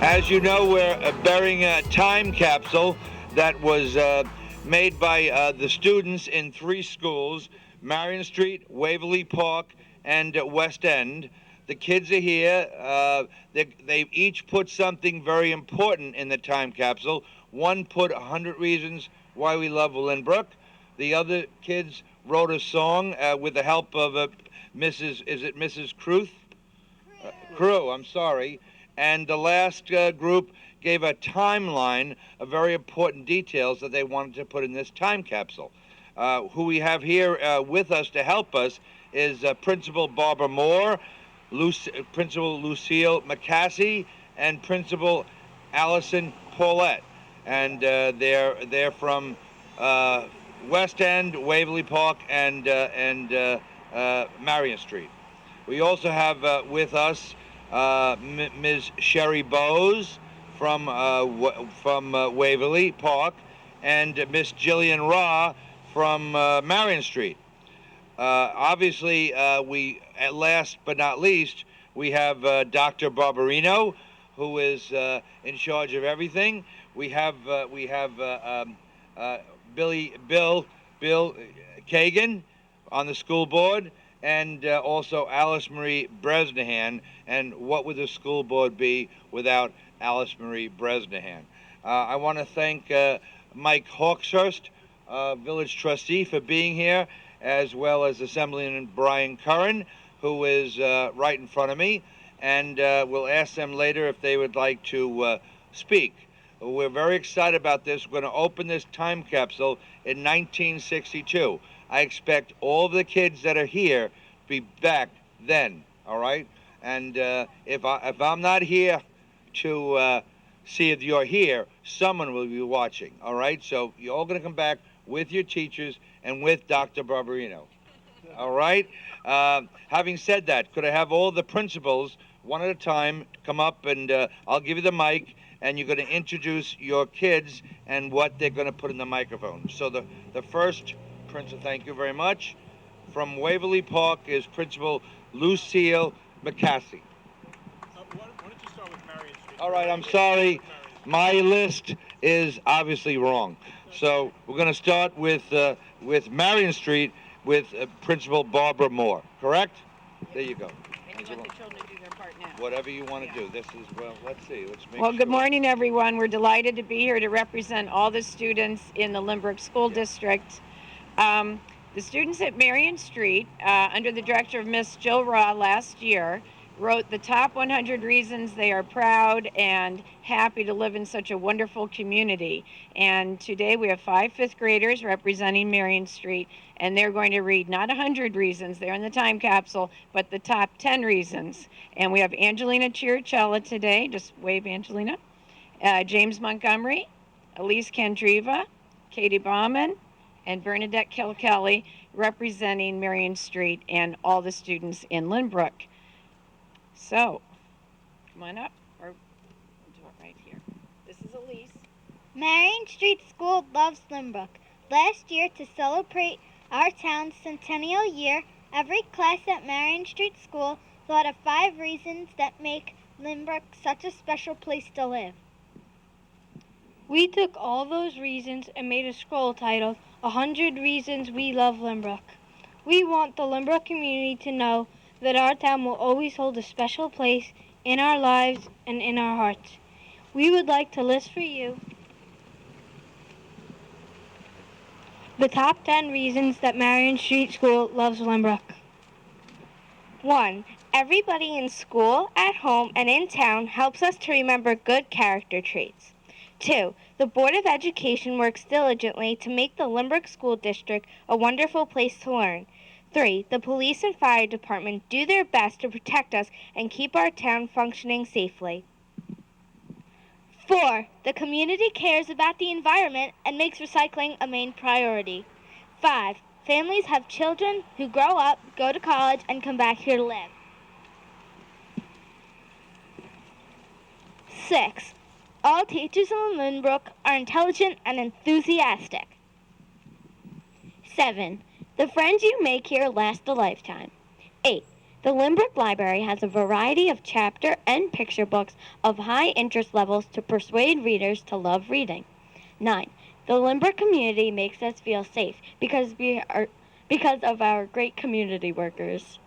As you know, we're burying a time capsule that was made by the students in 3 schools: Marion Street, Waverly Park, and West End. The kids are here. They each put something very important in the time capsule. One put 100 reasons why we love Lynbrook. The other kids wrote a song with the help of Mrs. Cruth? Crew, I'm sorry. And the last group gave a timeline of very important details that they wanted to put in this time capsule. Who we have here with us to help us is Principal Barbara Moore, Principal Lucille McCassie, and Principal Allison Paulette. And they're from West End, Waverly Park, and Marion Street. We also have with us Ms. Sherry Bowes from Waverly Park, and Miss Jillian Ra from Marion Street. Obviously, we, at last but not least, we have Dr. Barbarino, who is in charge of everything. We have Bill Kagan on the school board, and also Alice Marie Bresnahan. And what would the school board be without Alice Marie Bresnahan? I want to thank Mike Hawkshurst, village trustee, for being here, as well as Assemblyman Brian Curran, who is right in front of me. And we'll ask them later if they would like to speak. We're very excited about this. We're going to open this time capsule in 1962. I expect all the kids that are here to be back then, all right? And if I'm not here to see if you're here, someone will be watching, all right? So you're all going to come back with your teachers and with Dr. Barbarino, all right? Having said that, could I have all the principals, one at a time, come up, and I'll give you the mic, and you're going to introduce your kids and what they're going to put in the microphone. So the first principal, thank you very much, from Waverly Park is Principal Lucille McCassie. Why don't you start with Marion Street? All right, I'm sorry. My list is obviously wrong. So we're going to start with Marion Street with Principal Barbara Moore, correct? There you go. And you want the children to do their part now. Whatever you want to do. This is, well, let's see. Let's make Well, sure. good morning, everyone. We're delighted to be here to represent all the students in the Lynbrook School District. The students at Marion Street, under the direction of Miss Jill Raw last year, wrote the top 100 reasons they are proud and happy to live in such a wonderful community. And today we have 5 fifth graders representing Marion Street, and they're going to read not 100 reasons, they're in the time capsule, but the top 10 reasons. And we have Angelina Chiricella today, just wave Angelina, James Montgomery, Elise Candriva, Katie Bauman, and Bernadette Kilkelly representing Marion Street and all the students in Lynbrook. So, come on up, or we'll do it right here. This is Elise. Marion Street School loves Lynbrook. Last year, to celebrate our town's centennial year, every class at Marion Street School thought of 5 reasons that make Lynbrook such a special place to live. We took all those reasons and made a scroll titled 100 Reasons We Love Lynbrook. We want the Lynbrook community to know that our town will always hold a special place in our lives and in our hearts. We would like to list for you the top 10 reasons that Marion Street School loves Lynbrook. 1. Everybody in school, at home, and in town helps us to remember good character traits. 2. The Board of Education works diligently to make the Lynbrook School District a wonderful place to learn. 3. The police and fire department do their best to protect us and keep our town functioning safely. 4. The community cares about the environment and makes recycling a main priority. 5. Families have children who grow up, go to college, and come back here to live. 6. All teachers in Lynbrook are intelligent and enthusiastic. 7. The friends you make here last a lifetime. 8. The Lynbrook Library has a variety of chapter and picture books of high interest levels to persuade readers to love reading. 9. The Lynbrook community makes us feel safe because of our great community workers.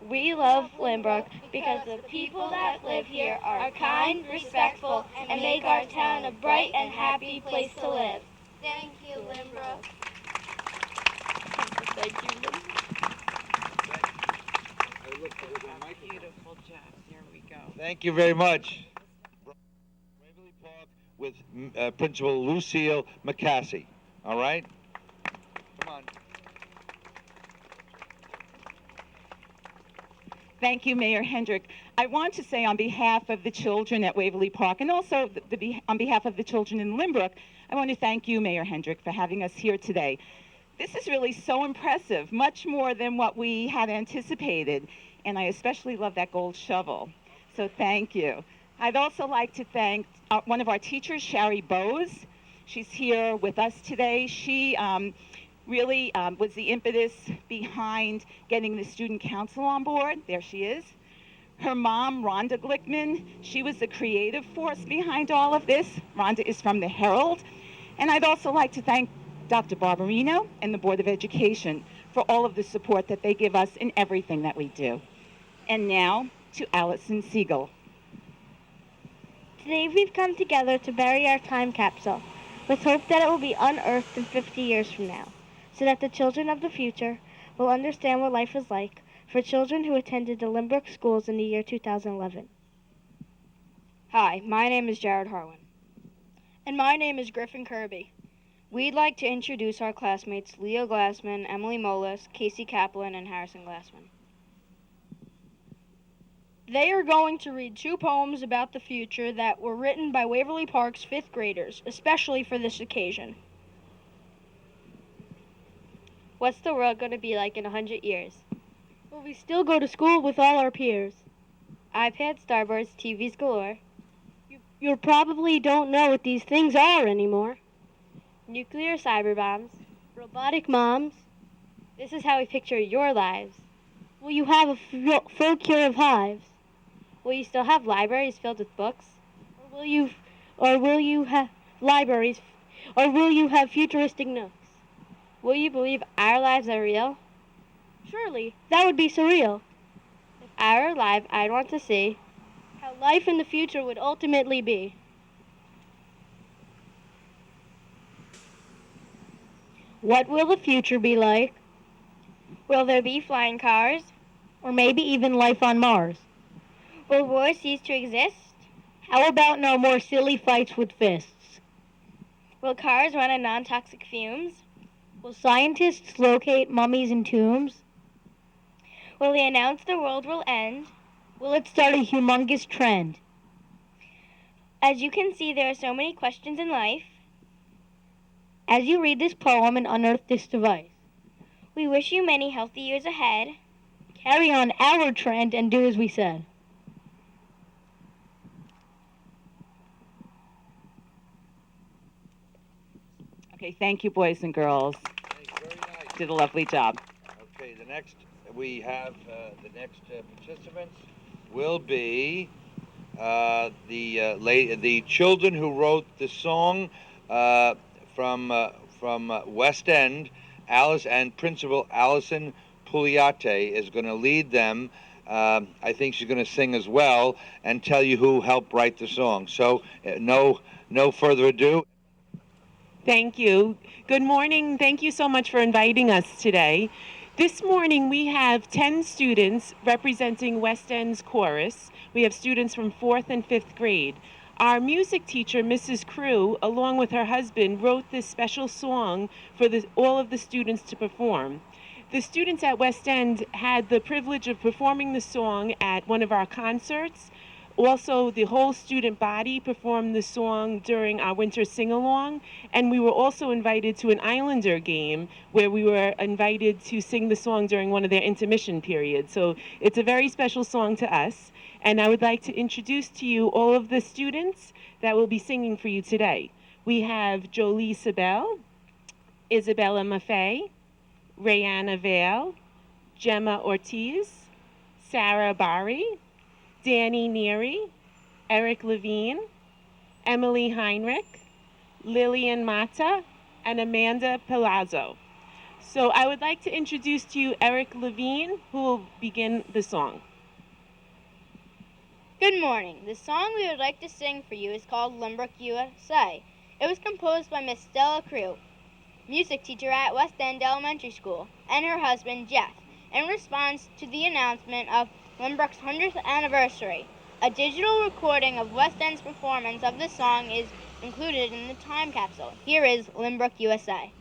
We love Lynbrook because the people that live here are kind, respectful, and make our town a bright and happy place to live. Thank you, Lynbrook. Thank you, Lynbrook. Beautiful job. There we go. Thank you very much. Waverly Park with Principal Lucille McCassie. All right? Come on. Thank you, Mayor Hendrick. I want to say on behalf of the children at Waverly Park and also on behalf of the children in Lynbrook, I want to thank you, Mayor Hendrick, for having us here today. This is really so impressive, much more than what we had anticipated, and I especially love that gold shovel. So thank you. I'd also like to thank one of our teachers, Shari Bowes. She's here with us today. She really was the impetus behind getting the student council on board. There she is. Her mom, Rhonda Glickman, she was the creative force behind all of this. Rhonda is from the Herald. And I'd also like to thank Dr. Barbarino and the Board of Education for all of the support that they give us in everything that we do. And now to Allison Siegel. Today we've come together to bury our time capsule with hope that it will be unearthed in 50 years from now, so that the children of the future will understand what life is like for children who attended the Lynbrook schools in the year 2011. Hi, my name is Jared Harwin. And my name is Griffin Kirby. We'd like to introduce our classmates Leo Glassman, Emily Molis, Casey Kaplan, and Harrison Glassman. They are going to read 2 poems about the future that were written by Waverly Park's 5th graders, especially for this occasion. What's the world going to be like in 100 years? Will we still go to school with all our peers? iPads, starboards, TVs galore. You probably don't know what these things are anymore. Nuclear cyber bombs. Robotic moms. This is how we picture your lives. Will you have a full cure of hives? Will you still have libraries filled with books? Or will you have libraries? Or will you have futuristic nooks? Will you believe our lives are real? Surely, that would be surreal. If I were alive, I'd want to see how life in the future would ultimately be. What will the future be like? Will there be flying cars? Or maybe even life on Mars? Will wars cease to exist? How about no more silly fights with fists? Will cars run on non-toxic fumes? Will scientists locate mummies in tombs? Will they announce the world will end? Will it start a humongous trend? As you can see, there are so many questions in life. As you read this poem and unearth this device, we wish you many healthy years ahead. Carry on our trend and do as we said. Okay, thank you, boys and girls. Thanks, very nice. Did a lovely job. Okay, the next we have the next participants will be the children who wrote the song from West End. Alice and Principal Allison Pugliate is going to lead them. I think she's going to sing as well and tell you who helped write the song. So no further ado. Thank you. Good morning. Thank you so much for inviting us today. This morning we have 10 students representing West End's chorus. We have students from 4th and 5th grade. Our music teacher, Mrs. Crew, along with her husband, wrote this special song for all of the students to perform. The students at West End had the privilege of performing the song at one of our concerts. Also, the whole student body performed the song during our winter sing-along, and we were also invited to an Islander game where we were invited to sing the song during one of their intermission periods. So it's a very special song to us, and I would like to introduce to you all of the students that will be singing for you today. We have Jolie Sabel, Isabella Maffei, Rayanna Vale, Gemma Ortiz, Sarah Bari, Danny Neary, Eric Levine, Emily Heinrich, Lillian Mata, and Amanda Palazzo. So I would like to introduce to you Eric Levine, who will begin the song. Good morning. The song we would like to sing for you is called Limbrook, USA. It was composed by Miss Stella Crew, music teacher at West End Elementary School, and her husband, Jeff, in response to the announcement of Limbrook's 100th anniversary. A digital recording of West End's performance of the song is included in the time capsule. Here is Limbrook, USA.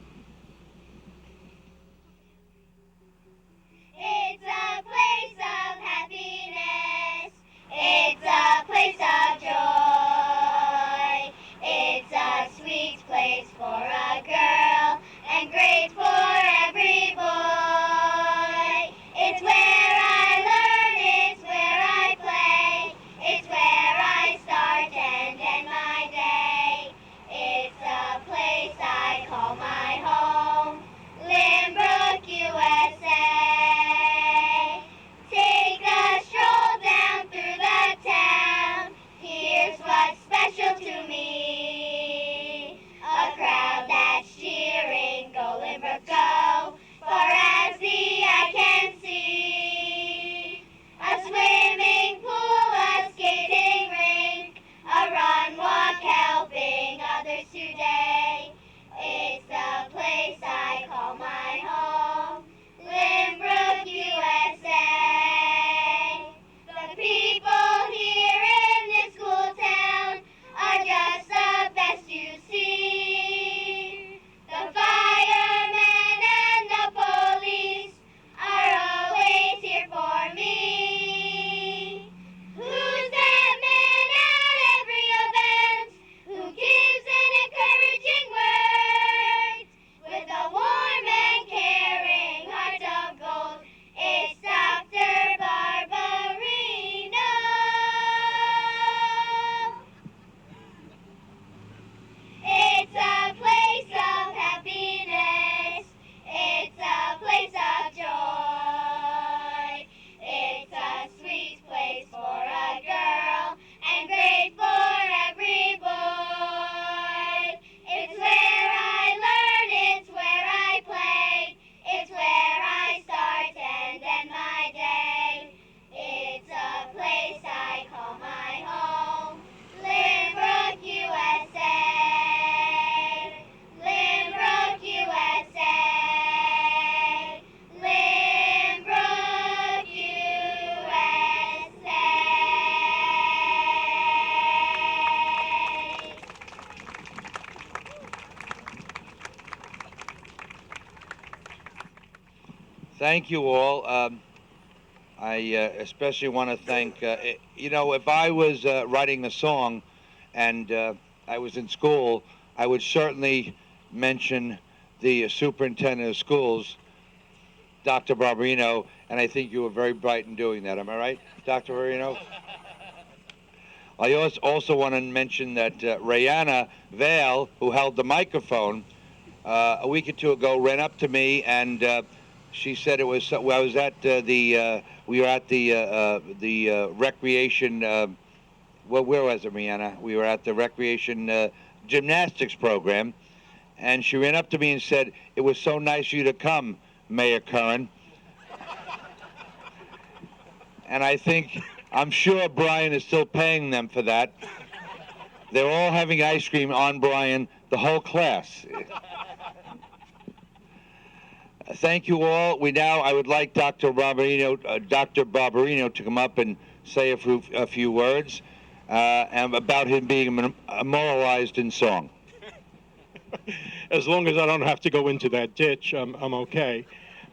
It's a place of happiness. It's a place of joy. It's a sweet place for a girl and great for every boy. It's where I learn, it's where I play. It's where I start and end my day. It's a place I call my home, Limbrook, USA. Take a stroll down through the town. Here's what's special to me. A crowd that's cheering, go Limbrook, go, far as the eye can see. A swimming pool, a skating rink, a run walk helping others today. It's the place I call my home, Limbrook, USA. The people here in this school town are just the best you see. The firemen and the police are always here for me. Who's that man at every event who gives an encouraging word? With a warm and caring heart of gold, it's Dr. Barbarino. It's a place of happiness. It's a place of joy. It's a sweet place for a girl and great for every boy. It's where I learn, it's where I play. It's where I start and end my day. It's a place I call my home, Limbrook, USA. Limbrook, USA. Limbrook, USA. Thank you all. I especially want to thank, if I was writing a song and I was in school, I would certainly mention the superintendent of schools, Dr. Barbarino, and I think you were very bright in doing that. Am I right, Dr. Barbarino? I also want to mention that Rayanna Vale, who held the microphone a week or two ago, ran up to me and she said it was. I was at we were at the recreation. Well, where was it, Rayanna? We were at the recreation gymnastics program, and she ran up to me and said, "It was so nice of you to come, Mayor Curran." And I'm sure Brian is still paying them for that. They're all having ice cream on Brian, the whole class. Thank you all. I would like Dr. Barbarino to come up and say a few words and about him being immortalized in song. As long as I don't have to go into that ditch, I'm okay.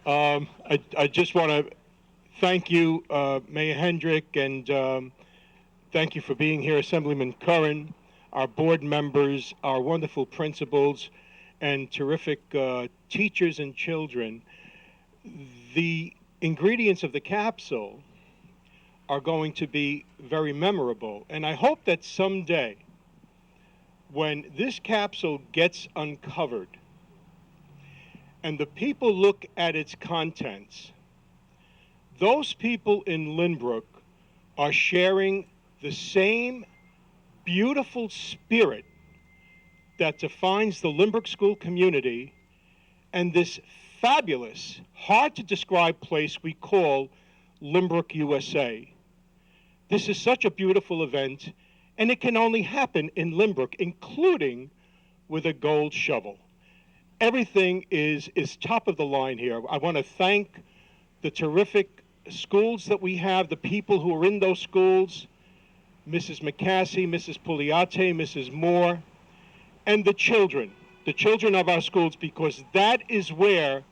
I just want to thank you, Mayor Hendrick, and thank you for being here, Assemblyman Curran, our board members, our wonderful principals, and terrific teachers and children. The ingredients of the capsule are going to be very memorable, and I hope that someday, when this capsule gets uncovered and the people look at its contents, Those people in Lynbrook are sharing the same beautiful spirit that defines the Lynbrook school community and this fabulous, hard to describe place we call Lynbrook, USA. This is such a beautiful event, and it can only happen in Lynbrook, including with a gold shovel. Everything is top of the line here. I want to thank the terrific schools that we have, the people who are in those schools, Mrs. McCassie, Mrs. Pugliate, Mrs. Moore, and the children of our schools, because that is where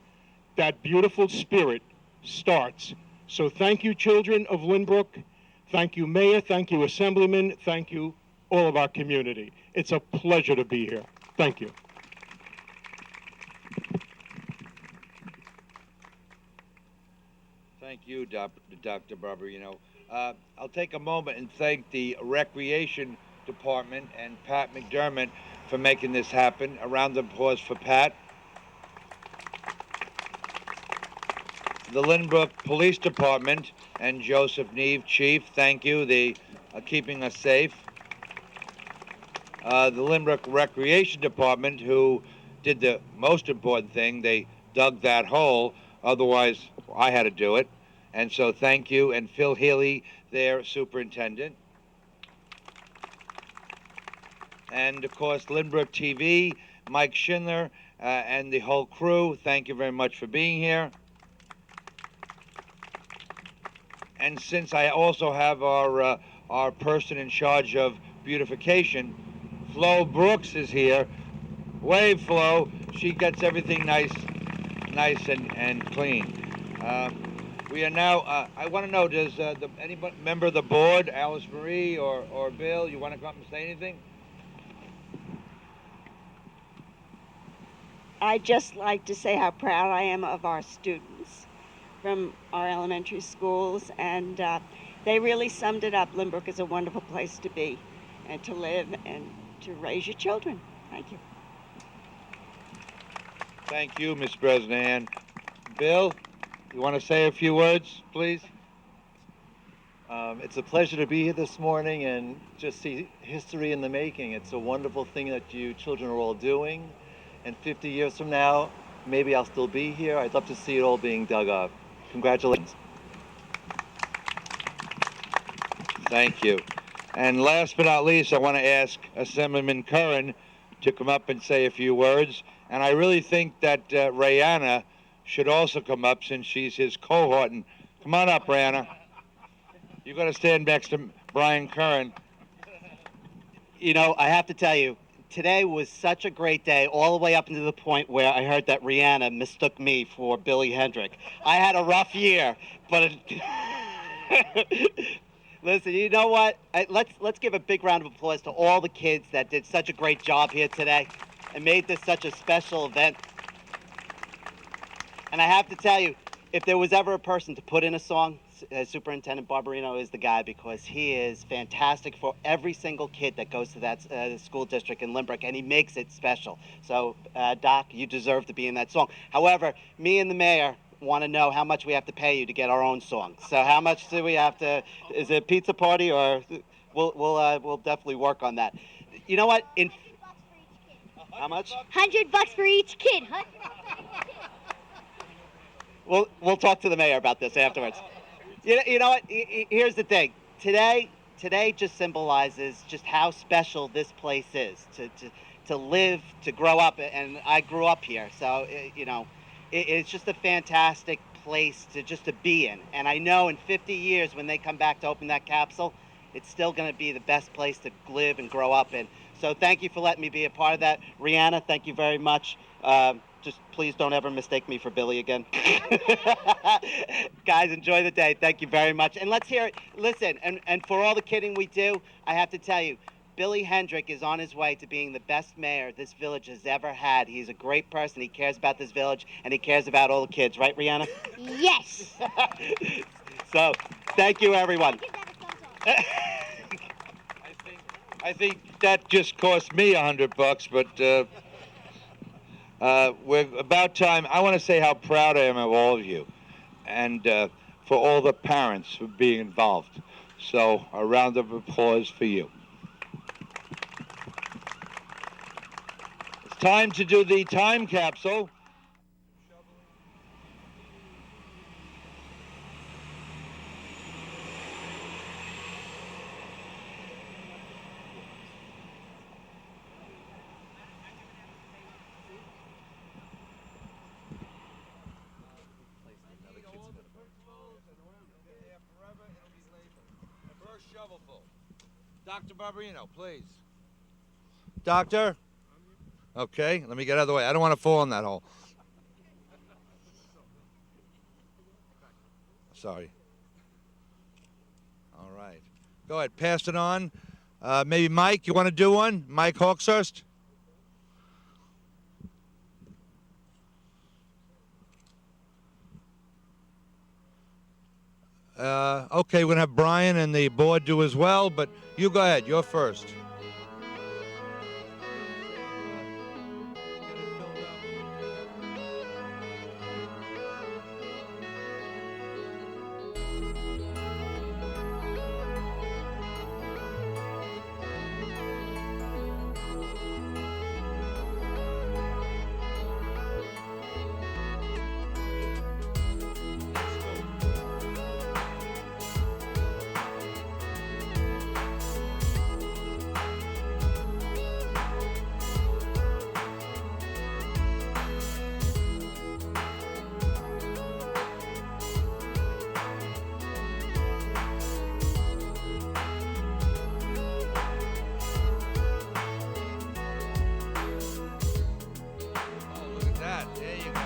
that beautiful spirit starts. So thank you, children of Lynbrook. Thank you, Mayor. Thank you, Assemblyman. Thank you, all of our community. It's a pleasure to be here. Thank you. Thank you, Dr. Barber. I'll take a moment and thank the Recreation Department and Pat McDermott for making this happen. A round of applause for Pat. The Lynbrook Police Department and Joseph Neve, Chief, thank you. They are keeping us safe. The Lynbrook Recreation Department, who did the most important thing, they dug that hole. Otherwise, I had to do it. And so thank you. And Phil Healy, their superintendent. And, of course, Lynbrook TV, Mike Schindler, and the whole crew, thank you very much for being here. And since I also have our person in charge of beautification, Flo Brooks is here. Wave, Flo. She gets everything nice and clean. We are now, I want to know, does any member of the board, Alice Marie or Bill, you want to come up and say anything? I'd just like to say how proud I am of our students from our elementary schools, and they really summed it up. Lynbrook is a wonderful place to be and to live and to raise your children. Thank you. Thank you, Ms. Bresnahan. Bill, you want to say a few words, please? It's a pleasure to be here this morning and just see history in the making. It's a wonderful thing that you children are all doing. And 50 years from now, maybe I'll still be here. I'd love to see it all being dug up. Congratulations. Thank you. And last but not least, I want to ask Assemblyman Curran to come up and say a few words. And I really think that Rayanna should also come up since she's his cohort. And come on up, Rayanna. You're going to stand next to Brian Curran. You know, I have to tell you, today was such a great day, all the way up until the point where I heard that Rihanna mistook me for Billy Hendrick. I had a rough year, but listen, you know what? Let's give a big round of applause to all the kids that did such a great job here today and made this such a special event. And I have to tell you, if there was ever a person to put in a song, Superintendent Barberino is the guy, because he is fantastic for every single kid that goes to that school district in Lynbrook, and he makes it special. So, Doc, you deserve to be in that song. However, me and the mayor want to know how much we have to pay you to get our own song. So how much do we have to, is it a pizza party, or we'll definitely work on that. You know what? How much? $100 for each kid, huh? We'll talk to the mayor about this afterwards. You know what? Here's the thing. Today just symbolizes just how special this place is to live, to grow up, and I grew up here. So you know, it's just a fantastic place to be in. And I know in 50 years when they come back to open that capsule, it's still going to be the best place to live and grow up in. So thank you for letting me be a part of that. Rihanna, thank you very much. Just please don't ever mistake me for Billy again. Guys, enjoy the day. Thank you very much. And let's hear it. Listen, and for all the kidding we do, I have to tell you, Billy Hendrick is on his way to being the best mayor this village has ever had. He's a great person. He cares about this village, and he cares about all the kids. Right, Rihanna? Yes. So, thank you, everyone. I think that just cost me $100, but we're about time. I want to say how proud I am of all of you. And for all the parents for being involved. So a round of applause for you. It's time to do the time capsule. Shovelful. Dr. Barbarino, please. Doctor? Okay, let me get out of the way. I don't want to fall in that hole. Sorry. All right. Go ahead, pass it on. Maybe Mike, you want to do one? Mike Hawkshurst? Okay, we're going to have Brian and the board do as well, but you go ahead. You're first. There you go.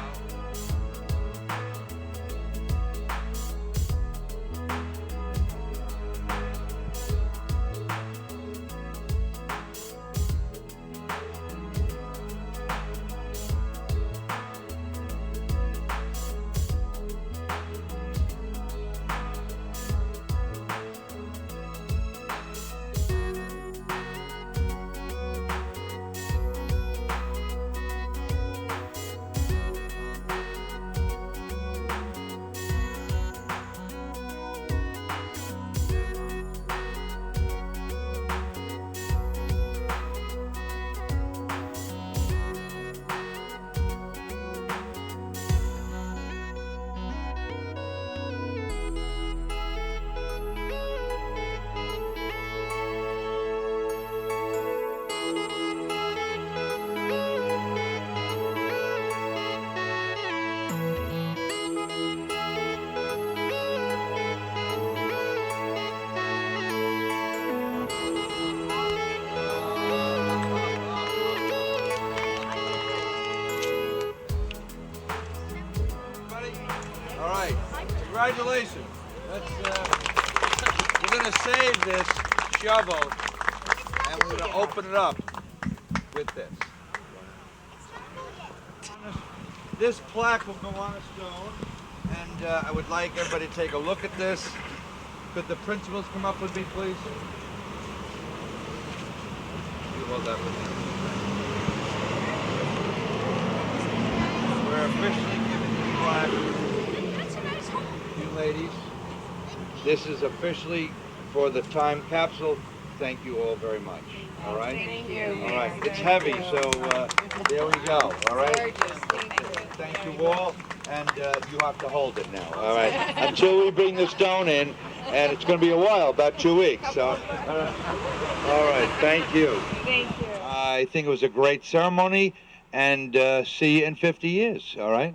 All right, congratulations. We're going to save this shovel and we're going to open it up with this. This plaque will go on a stone, and I would like everybody to take a look at this. Could the principals come up with me, please? You hold that with me. We're officially giving the plaque. You ladies, this is officially for the time capsule. Thank you all very much. All right? Thank you. All right. It's heavy, so there we go. All right? Thank you all. And you have to hold it now. All right? Until we bring the stone in, and it's going to be a while, about 2 weeks. So, all right. Thank you. Thank you. I think it was a great ceremony, and see you in 50 years. All right?